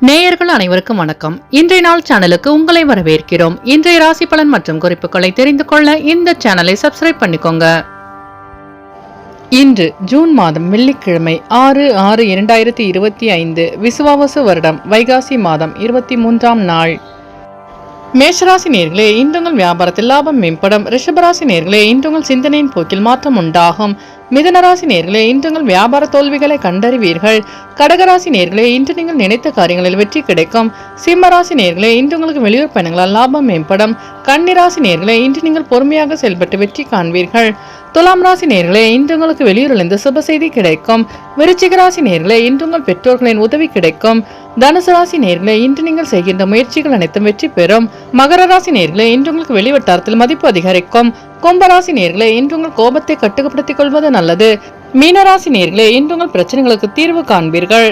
நேயர்கள் அனைவருக்கும் வணக்கம். இன்றைய நாள் சேனலுக்கு உங்களை வரவேற்கிறோம். இன்றைய ராசி பலன் மற்றும் குறிப்புகளை தெரிந்து கொள்ள இந்த சேனலை சப்ஸ்கிரைப் பண்ணிக்கோங்க. இன்று ஜூன் மாதம் வெள்ளிக்கிழமை 6/6/2025 விசுவாவசு வருடம் வைகாசி மாதம் 23ஆம் நாள். மேஷராசி நேர்களே, இன்று உங்கள் வியாபாரத்தில் லாபம் மேம்படும். ரிஷபராசி நேர்களே, இன்று உங்கள் சிந்தனையின் போக்கில் மாற்றம் உண்டாகும். மிதுனராசி நேர்களே, இன்று உங்கள் வியாபார தோல்விகளை கண்டறிவீர்கள். கடகராசி நேர்களே, இன்று நீங்கள் நினைத்த காரியங்களில் வெற்றி கிடைக்கும். சிம்மராசி நேர்களே, இன்று உங்களுக்கு வெளியூர் பயணங்களால் லாபம் மேம்படும். கன்னிராசி நேர்களே, இன்று நீங்கள் பொறுமையாக செயல்பட்டு வெற்றி காண்பீர்கள். துலாம் ராசி நேர்களே, இன்று உங்களுக்கு வெளியூரிலிருந்து சுப செய்தி கிடைக்கும். விருச்சிக ராசி நேர்களே, இன்று உங்கள் பெற்றோர்களின் உதவி கிடைக்கும். தனுசு ராசி நேர்களே, இன்று நீங்கள் செய்கின்ற முயற்சிகள் அனைத்தும் வெற்றி பெறும். மகர ராசி நேர்களே, இன்று உங்களுக்கு வெளிவட்டாரத்தில் மதிப்பு அதிகரிக்கும். கும்பராசி நேர்களே, இன்று உங்கள் கோபத்தை கட்டுப்படுத்திக் கொள்வது நல்லது. மீனராசி நேர்களே, இன்று உங்கள் பிரச்சனைகளுக்கு தீர்வு காண்பீர்கள்.